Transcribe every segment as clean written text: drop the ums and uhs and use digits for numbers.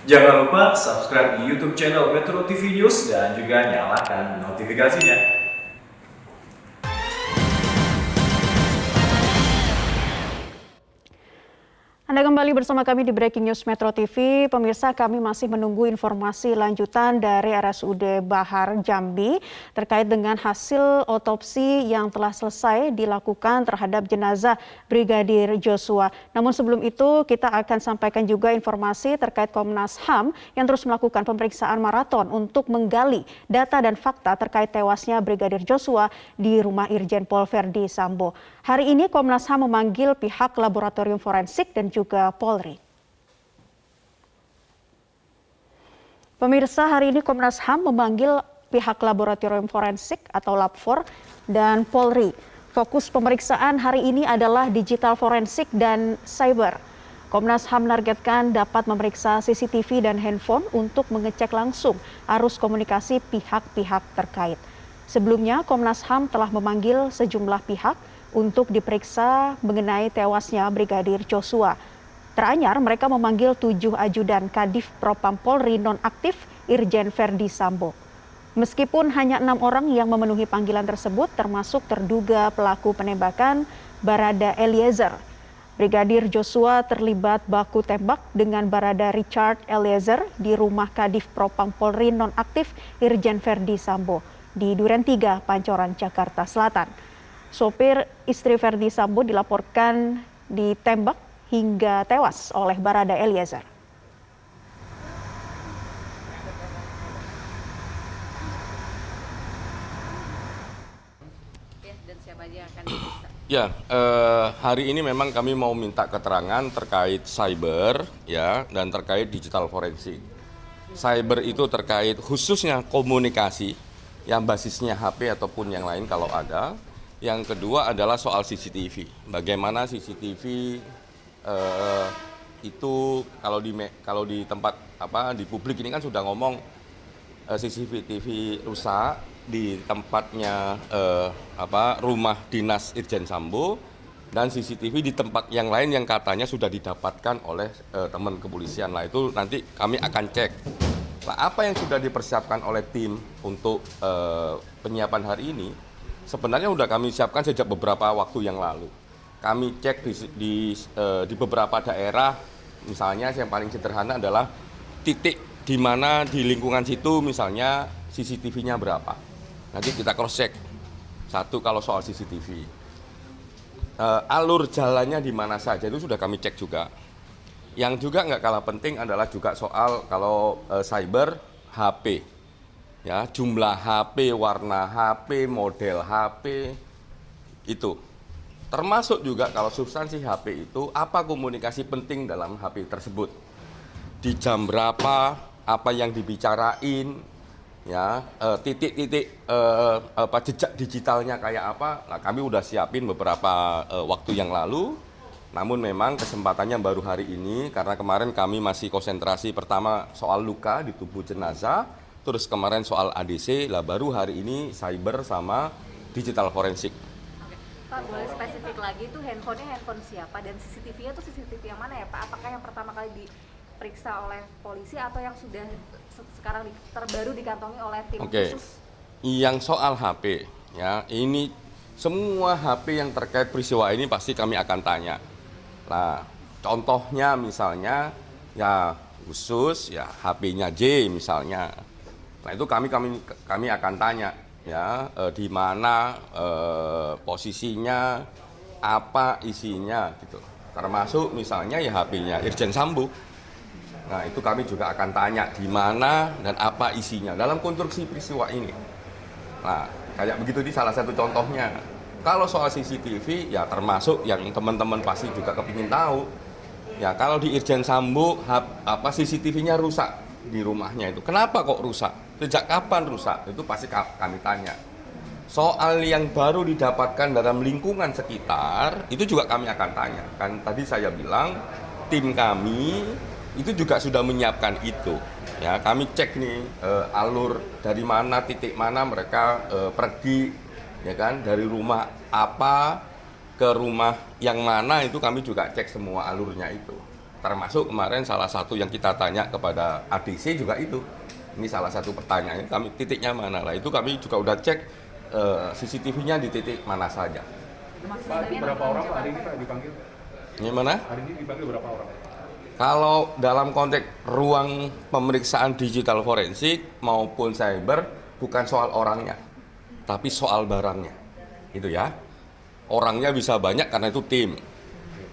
Jangan lupa subscribe di YouTube channel Metro TV News dan juga nyalakan notifikasinya. Anda kembali bersama kami di Breaking News Metro TV. Pemirsa, kami masih menunggu informasi lanjutan dari RSUD Bahar Jambi terkait dengan hasil otopsi yang telah selesai dilakukan terhadap jenazah Brigadir Joshua. Namun sebelum itu kita akan sampaikan juga informasi terkait Komnas HAM yang terus melakukan pemeriksaan maraton untuk menggali data dan fakta terkait tewasnya Brigadir Joshua di rumah Irjen Pol Verdi Sambo. Hari ini Komnas HAM memanggil pihak laboratorium forensik dan juga Polri. Pemirsa, hari ini Komnas HAM memanggil pihak laboratorium forensik atau Labfor dan Polri. Fokus pemeriksaan hari ini adalah digital forensik dan cyber. Komnas HAM menargetkan dapat memeriksa CCTV dan handphone untuk mengecek langsung arus komunikasi pihak-pihak terkait. Sebelumnya, Komnas HAM telah memanggil sejumlah pihak untuk diperiksa mengenai tewasnya Brigadir Joshua. Teranyar, mereka memanggil 7 ajudan Kadif Propam Polri nonaktif Irjen Verdi Sambo. Meskipun hanya 6 orang yang memenuhi panggilan tersebut, termasuk terduga pelaku penembakan Barada Eliezer. Brigadir Joshua terlibat baku tembak dengan Barada Richard Eliezer di rumah Kadif Propam Polri nonaktif Irjen Verdi Sambo di Duren 3, Pancoran, Jakarta Selatan. Sopir istri Verdi Sambo dilaporkan ditembak hingga tewas oleh Barada Eliezer. Ya, hari ini memang kami mau minta keterangan terkait cyber ya dan terkait digital forensik. Cyber itu terkait khususnya komunikasi yang basisnya HP ataupun yang lain kalau ada. Yang kedua adalah soal CCTV. Bagaimana CCTV itu kalau di tempat di publik ini kan sudah ngomong CCTV rusak di tempatnya rumah dinas Irjen Sambo dan CCTV di tempat yang lain yang katanya sudah didapatkan oleh teman kepolisian. Nah, itu nanti kami akan cek. Nah, apa yang sudah dipersiapkan oleh tim untuk penyiapan hari ini sebenarnya sudah kami siapkan sejak beberapa waktu yang lalu. Kami cek di beberapa daerah, misalnya yang paling sederhana adalah titik di mana di lingkungan situ misalnya CCTV-nya berapa. Nanti kita cross check. Satu kalau soal CCTV. Alur jalannya di mana saja itu sudah kami cek juga. Yang juga nggak kalah penting adalah juga soal kalau cyber HP. Ya, jumlah HP, warna HP, model HP itu. Termasuk juga kalau substansi HP itu apa komunikasi penting dalam HP tersebut. Di jam berapa, apa yang dibicarain, ya, titik-titik jejak digitalnya kayak apa. Nah, kami udah siapin beberapa waktu yang lalu. Namun memang kesempatannya baru hari ini karena kemarin kami masih konsentrasi pertama soal luka di tubuh jenazah. Terus kemarin soal ADC, lah baru hari ini cyber sama digital forensik. Oke. Pak, boleh spesifik lagi itu handphonenya handphone siapa dan CCTV-nya itu CCTV yang mana ya Pak? Apakah yang pertama kali diperiksa oleh polisi atau yang sudah sekarang terbaru dikantongi oleh tim khusus? Yang soal HP, ya ini semua HP yang terkait peristiwa ini pasti kami akan tanya. Nah, contohnya misalnya ya khusus ya HP-nya J misalnya. Nah, itu kami akan tanya ya di mana posisinya, apa isinya gitu. Termasuk misalnya ya HP-nya Irjen Sambo. Nah, itu kami juga akan tanya di mana dan apa isinya dalam konstruksi peristiwa ini. Nah, kayak begitu ini salah satu contohnya. Kalau soal CCTV ya termasuk yang teman-teman pasti juga kepingin tahu. Ya, kalau di Irjen Sambo CCTV-nya rusak di rumahnya itu. Kenapa kok rusak? Sejak kapan rusak? Itu pasti kami tanya. Soal yang baru didapatkan dalam lingkungan sekitar, itu juga kami akan tanya. Kan tadi saya bilang, tim kami itu juga sudah menyiapkan itu. Ya, kami cek nih alur dari mana, titik mana mereka pergi, ya kan, dari rumah apa ke rumah yang mana itu kami juga cek semua alurnya itu. Termasuk kemarin salah satu yang kita tanya kepada ADC juga itu. Ini salah satu pertanyaannya, kami titiknya mana lah. Itu kami juga udah cek CCTV-nya di titik mana saja. Pak, berapa orang Pak hari ini Pak dipanggil? Gimana? Hari ini dipanggil berapa orang? Kalau dalam konteks ruang pemeriksaan digital forensik maupun cyber, bukan soal orangnya, tapi soal barangnya. Itu ya. Orangnya bisa banyak karena itu tim.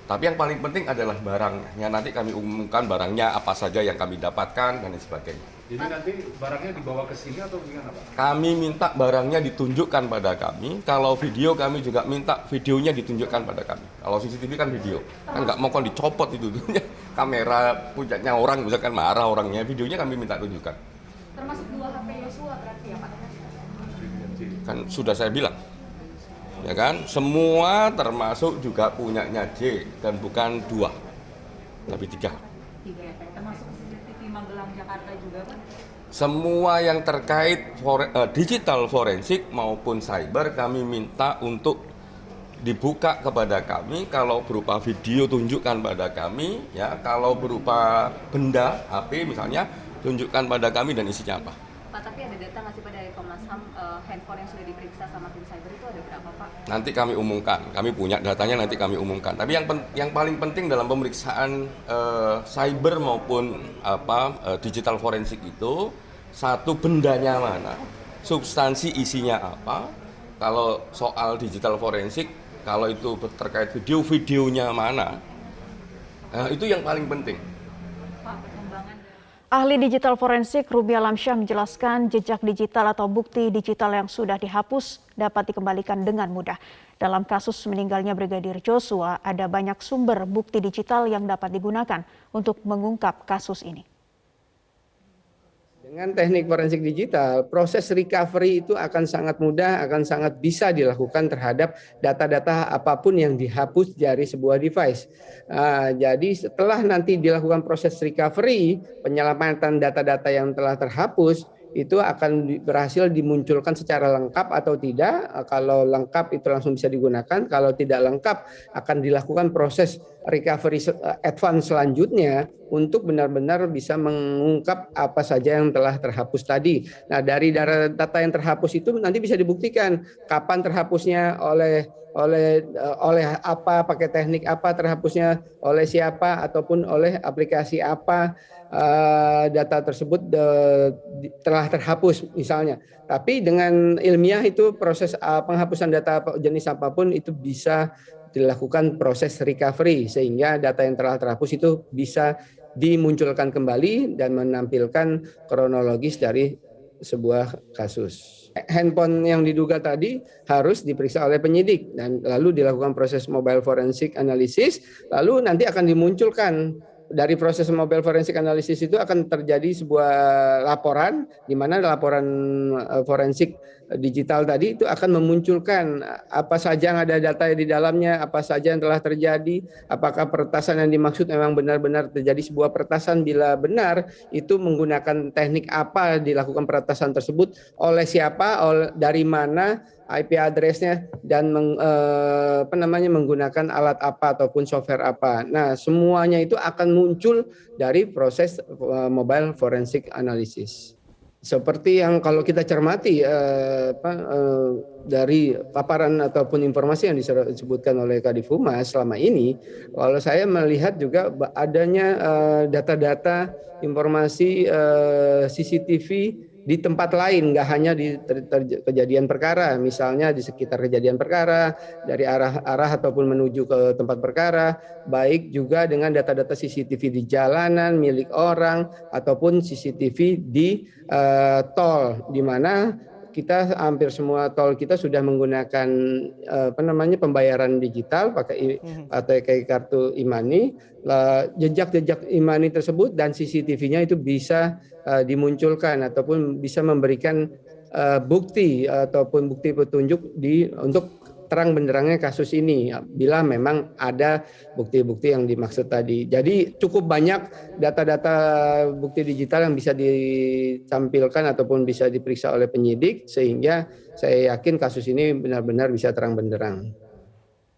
Tapi yang paling penting adalah barangnya. Ya, nanti kami umumkan barangnya apa saja yang kami dapatkan dan lain sebagainya. Jadi nanti barangnya dibawa ke sini atau gimana Pak? Kami minta barangnya ditunjukkan pada kami. Kalau video kami juga minta videonya ditunjukkan pada kami. Kalau CCTV kan video, kan nggak mau kan dicopot itu. Kamera punyanya orang misalkan marah orangnya, videonya kami minta tunjukkan. Termasuk 2 HP Yosua berarti ya Pak? Kan sudah saya bilang, ya kan? Semua termasuk juga punyanya J dan bukan 2, tapi 3. Termasuk CCTV Magelang Jakarta juga Pak? Semua yang terkait digital forensik maupun cyber kami minta untuk dibuka kepada kami. Kalau berupa video tunjukkan pada kami, ya. Kalau berupa benda HP misalnya tunjukkan pada kami dan isinya apa. Pak, tapi ada data nggak sih pada Komnas HAM handphone yang sudah diperiksa sama tim cyber itu ada berapa Pak? Nanti kami umumkan, kami punya datanya nanti kami umumkan. Tapi yang paling penting dalam pemeriksaan cyber maupun digital forensik itu, satu, bendanya mana, substansi isinya apa. Kalau soal digital forensik, kalau itu terkait videonya mana, itu yang paling penting. Pak, pengembangan Ahli digital forensik Ruby Alamsyah menjelaskan jejak digital atau bukti digital yang sudah dihapus dapat dikembalikan dengan mudah. Dalam kasus meninggalnya Brigadir Joshua, ada banyak sumber bukti digital yang dapat digunakan untuk mengungkap kasus ini. Dengan teknik forensik digital, proses recovery itu akan sangat mudah, akan sangat bisa dilakukan terhadap data-data apapun yang dihapus dari sebuah device. Jadi setelah nanti dilakukan proses recovery, penyelamatan data-data yang telah terhapus, itu akan berhasil dimunculkan secara lengkap atau tidak. Kalau lengkap itu langsung bisa digunakan, kalau tidak lengkap akan dilakukan proses recovery advance selanjutnya untuk benar-benar bisa mengungkap apa saja yang telah terhapus tadi. Nah, dari data yang terhapus itu nanti bisa dibuktikan kapan terhapusnya, oleh apa, pakai teknik apa terhapusnya, oleh siapa ataupun oleh aplikasi apa data tersebut telah terhapus misalnya. Tapi dengan ilmiah itu proses penghapusan data jenis apapun itu bisa dilakukan proses recovery sehingga data yang telah terhapus itu bisa dimunculkan kembali dan menampilkan kronologis dari sebuah kasus. Handphone yang diduga tadi harus diperiksa oleh penyidik dan lalu dilakukan proses mobile forensic analysis, lalu nanti akan dimunculkan. Dari proses mobile forensic analysis itu akan terjadi sebuah laporan, di mana laporan forensik digital tadi itu akan memunculkan apa saja yang ada data di dalamnya, apa saja yang telah terjadi, apakah peretasan yang dimaksud memang benar-benar terjadi sebuah peretasan, bila benar itu menggunakan teknik apa dilakukan peretasan tersebut, oleh siapa, dari mana, IP address-nya, dan menggunakan alat apa ataupun software apa. Nah, semuanya itu akan muncul dari proses mobile forensic analysis. Seperti yang kalau kita cermati dari paparan ataupun informasi yang disebutkan oleh Kadif Humas selama ini, kalau saya melihat juga adanya data-data informasi CCTV di tempat lain, nggak hanya di kejadian perkara, misalnya di sekitar kejadian perkara, dari arah ataupun menuju ke tempat perkara, baik juga dengan data-data CCTV di jalanan milik orang ataupun CCTV di tol, di mana kita hampir semua tol kita sudah menggunakan pembayaran digital pakai kartu e-money. Jejak-jejak e-money tersebut dan CCTV-nya itu bisa dimunculkan ataupun bisa memberikan bukti ataupun bukti petunjuk untuk terang benderangnya kasus ini bila memang ada bukti-bukti yang dimaksud tadi. Jadi cukup banyak data-data bukti digital yang bisa ditampilkan ataupun bisa diperiksa oleh penyidik, sehingga saya yakin kasus ini benar-benar bisa terang benderang.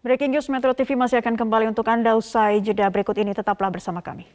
Breaking News Metro TV masih akan kembali untuk Anda usai jeda berikut ini. Tetaplah bersama kami.